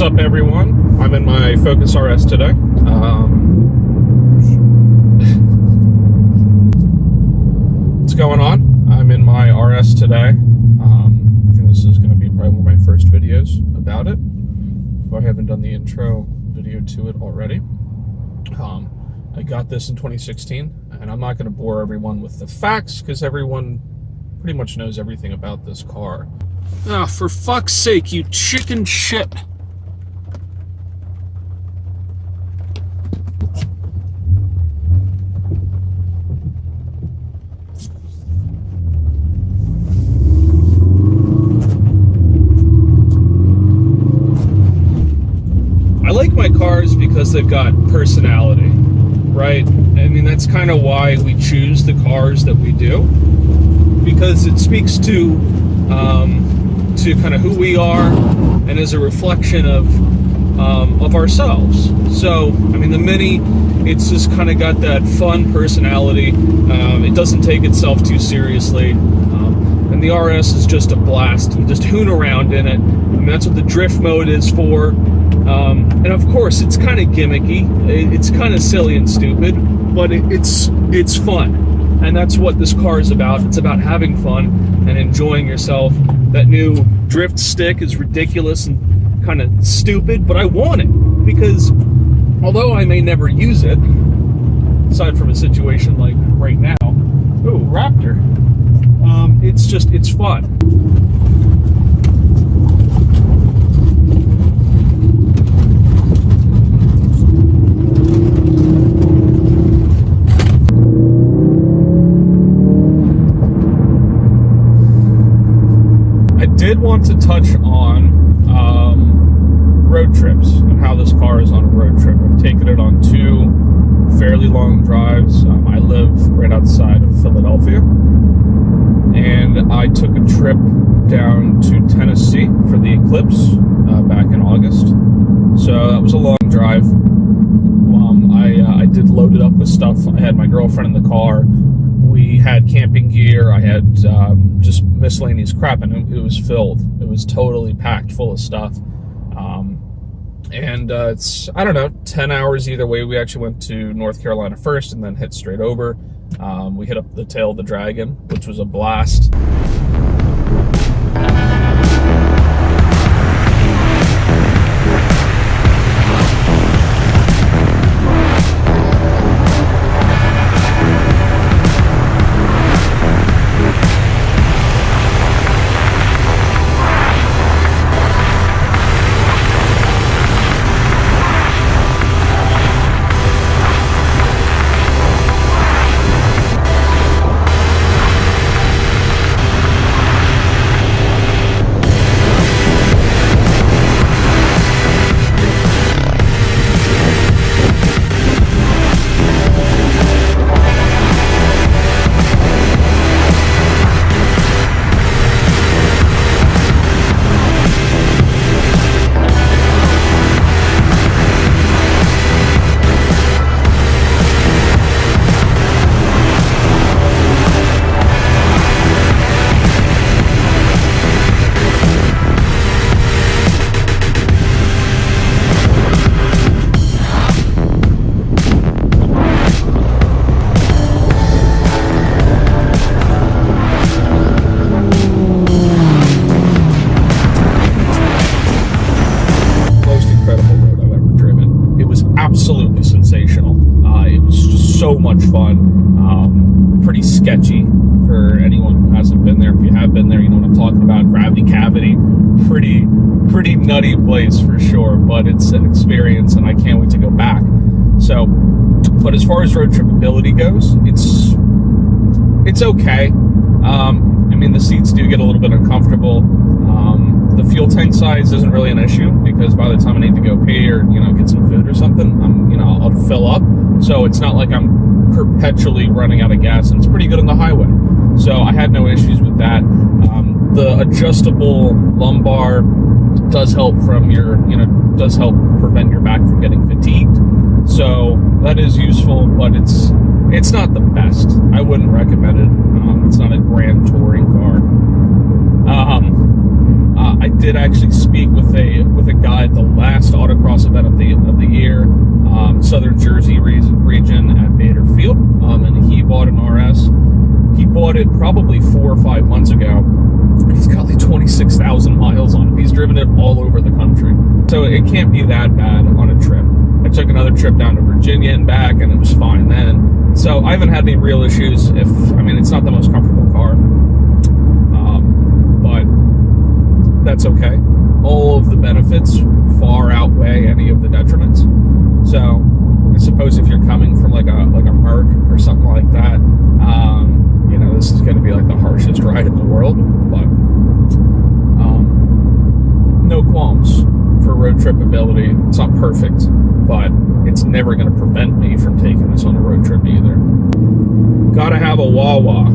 up, everyone? I'm in my Focus RS today. What's going on? I'm in my RS today. I think this is going to be probably one of my first videos about it, if I haven't done the intro video to it already. I got this in 2016, and I'm not going to bore everyone with the facts, because everyone pretty much knows everything about this car. Ah, oh, for fuck's sake, you chicken shit. I like my cars because they've got personality, right? I mean, that's kind of why we choose the cars that we do, because it speaks to kind of who we are and is a reflection of ourselves. So, I mean, the Mini, it's just kind of got that fun personality. It doesn't take itself too seriously. And the RS is just a blast. You just hoon around in it. I mean, that's what the drift mode is for. And of course, it's kind of gimmicky. It's kind of silly and stupid, but it's fun. And that's what this car is about. It's about having fun and enjoying yourself. That new drift stick is ridiculous and kind of stupid, but I want it because although I may never use it, aside from a situation like right now, ooh, Raptor, it's fun. I did want to touch on road trips and how this car is on a road trip. I've taken it on 2 fairly long drives. I live right outside of Philadelphia, and I took a trip down to Tennessee for the Eclipse back in August. So that was a long drive. I did load it up with stuff. I had my girlfriend in the car. We had camping gear. I had just miscellaneous crap, and it was filled. It was totally packed full of stuff. And it's, I don't know, 10 hours either way. We actually went to North Carolina first and then hit straight over. We hit up the Tail of the Dragon, which was a blast. Absolutely sensational. It was just so much fun. Pretty sketchy for anyone who hasn't been there. If you have been there, you know what I'm talking about. Gravity Cavity, pretty nutty place for sure, but it's an experience and I can't wait to go back. So, but as far as road trip ability goes, it's okay. I mean, the seats do get a little bit uncomfortable. The fuel tank size isn't really an issue because by the time I need to go pee or, you know, get some food or something, I'll fill up. So it's not like I'm perpetually running out of gas, and it's pretty good on the highway. So I had no issues with that. The adjustable lumbar does help does help prevent your back from getting fatigued. So that is useful, but it's not the best. I wouldn't recommend it. It's not a grand touring car. I did did actually speak with a guy at the last autocross event of the year, Southern Jersey region at Bader Field, and he bought an RS. He bought it probably 4 or 5 months ago. He's got like 26,000 miles on it. He's driven it all over the country. So it can't be that bad on a trip. I took another trip down to Virginia and back, and it was fine then. So I haven't had any real issues. It's not the most comfortable car, but that's okay. All of the benefits far outweigh any of the detriments. So I suppose if you're coming from like a Merc or something like that, this is going to be like the harshest ride in the world, but no qualms for road trip ability. It's not perfect, but it's never going to prevent me from taking this on a road trip either. Gotta have a Wawa.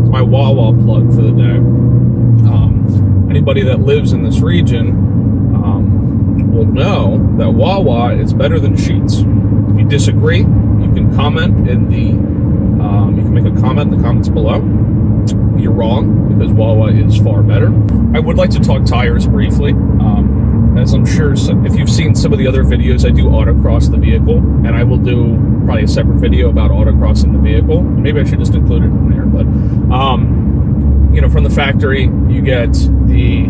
It's my Wawa plug for the day. Anybody that lives in this region will know that Wawa is better than Sheetz. If you disagree, you can comment in the you can make a comment in the comments below. You're wrong, because Wawa is far better. I would like to talk tires briefly. As I'm sure if you've seen some of the other videos, I do autocross the vehicle, and I will do probably a separate video about autocrossing the vehicle. Maybe I should just include it in there, but from the factory, you get the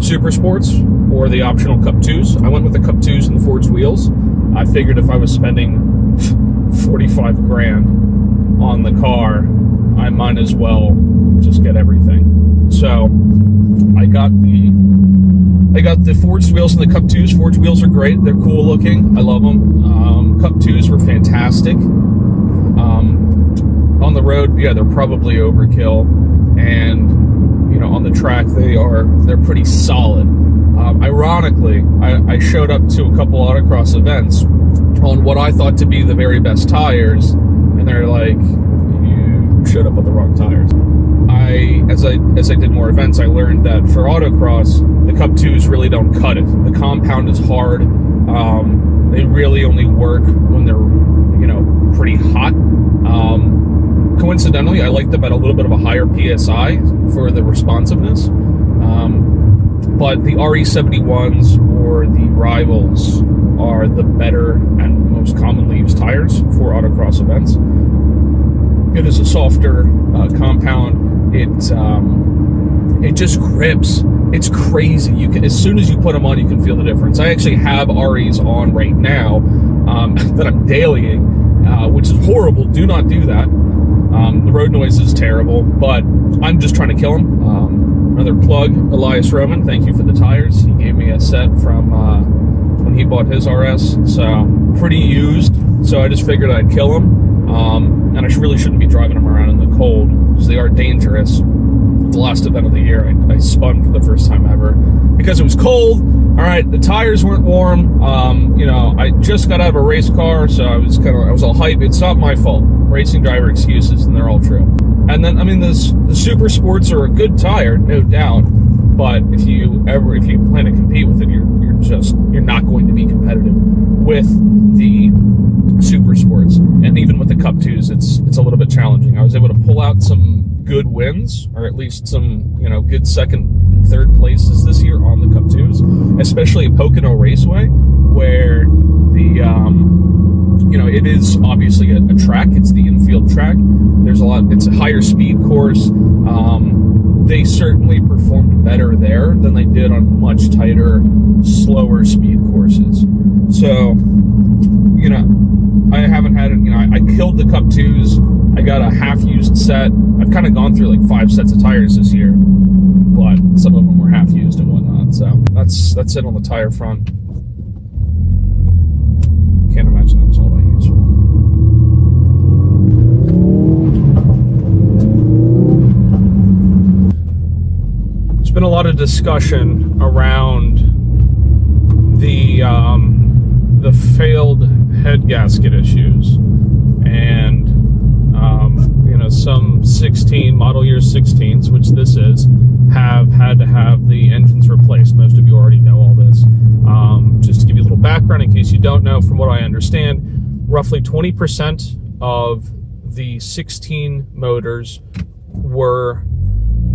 Super Sports or the optional Cup 2s. I went with the Cup 2s and the Forged wheels. I figured if I was spending 45 grand on the car, I might as well just get everything. So I got the Forged wheels and the Cup 2s. Forged wheels are great. They're cool looking. I love them. Cup 2s were fantastic. On the road, yeah, they're probably overkill. And on the track, they're pretty solid. Ironically, I showed up to a couple autocross events on what I thought to be the very best tires, and they're like, you showed up with the wrong tires. As I did more events, I learned that for autocross, the Cup 2s really don't cut it. The compound is hard. They really only work when they're pretty hot. Coincidentally, I like them at a little bit of a higher PSI for the responsiveness. But the RE71s or the Rivals are the better and most commonly used tires for autocross events. It is a softer compound. It just grips. It's crazy. You can, as soon as you put them on, you can feel the difference. I actually have REs on right now that I'm dailying, which is horrible. Do not do that. The road noise is terrible, but I'm just trying to kill them. Another plug, Elias Roman, thank you for the tires. He gave me a set from when he bought his RS, so pretty used, so I just figured I'd kill them. And I really shouldn't be driving them around in the cold, because they are dangerous. The last event of the year, I spun for the first time ever, because it was cold. All right, the tires weren't warm. I just got out of a race car, so I was all hyped. It's not my fault. Racing driver excuses, and they're all true. And then, the Super Sports are a good tire, no doubt. But if you plan to compete with it, you're not going to be competitive with the Super Sports. And even with the Cup 2s, it's a little bit challenging. I was able to pull out some good wins, or at least some good second and third places this year on the Cup 2s, especially at Pocono Raceway, where it is obviously a track. It's the infield track. It's a higher speed course. They certainly performed better there than they did on much tighter, slower speed courses. So, I haven't had it. I killed the Cup 2s. I got a half-used set. I've kind of gone through like 5 sets of tires this year, but some of them were half-used and whatnot. So that's it on the tire front. Can't imagine that was all that useful. There's been a lot of discussion around the failed head gasket issues, and some model year 16s, which this is, have had to have the engines replaced. Most of you already know all this. Just to give you a little background in case you don't know, from what I understand, roughly 20% of the 16 motors were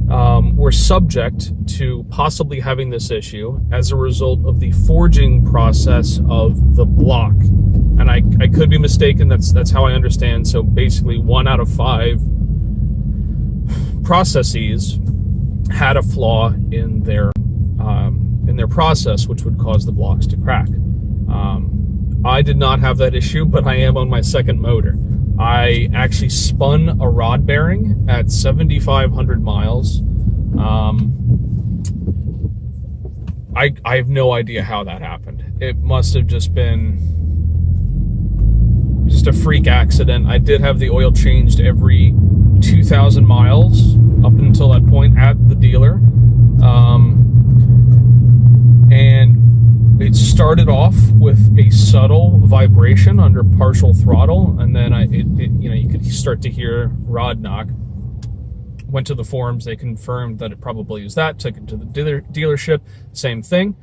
were subject to possibly having this issue as a result of the forging process of the block. And I could be mistaken. That's how I understand. So basically 1 out of 5 processes had a flaw in their process, which would cause the blocks to crack. I did not have that issue, but I am on my second motor. I actually spun a rod bearing at 7,500 miles. I have no idea how that happened. It must have just been just a freak accident. I did have the oil changed every 2,000 miles up until that point at the dealer. And it started off with a subtle vibration under partial throttle, and then you could start to hear rod knock. Went to the forums, they confirmed that it probably is that, took it to the dealership, same thing.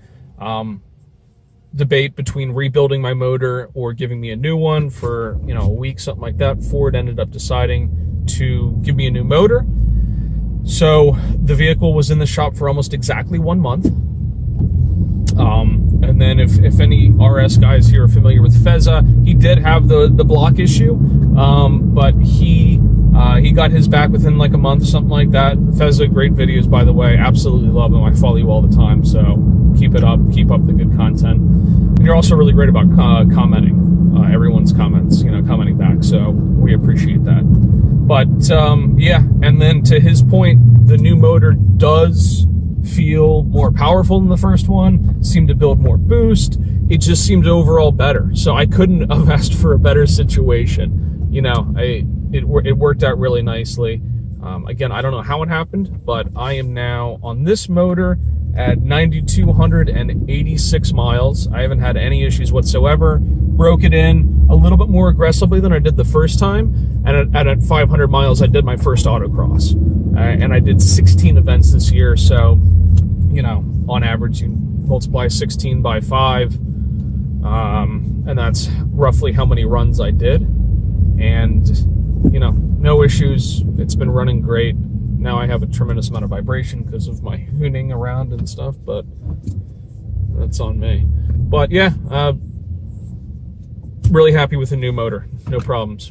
Debate between rebuilding my motor or giving me a new one for a week, something like that. Ford ended up deciding to give me a new motor. So the vehicle was in the shop for almost exactly 1 month. And then if any RS guys here are familiar with Fezza, he did have the block issue, but he got his back within like a month, something like that. Fezza, great videos, by the way. Absolutely love them. I follow you all the time, so keep it up. Keep up the good content. And you're also really great about commenting. Everyone's comments, commenting back, so we appreciate that. But yeah, and then to his point, the new motor does feel more powerful than the first one, seemed to build more boost. It just seemed overall better. So I couldn't have asked for a better situation. It worked out really nicely. Again, I don't know how it happened, but I am now on this motor at 9,286 miles. I haven't had any issues whatsoever. Broke it in a little bit more aggressively than I did the first time. And at 500 miles, I did my first autocross. And I did 16 events this year. So, on average, you multiply 16 by 5. And that's roughly how many runs I did. And, no issues. It's been running great. Now I have a tremendous amount of vibration because of my hooning around and stuff, but that's on me. But yeah, really happy with the new motor. No problems.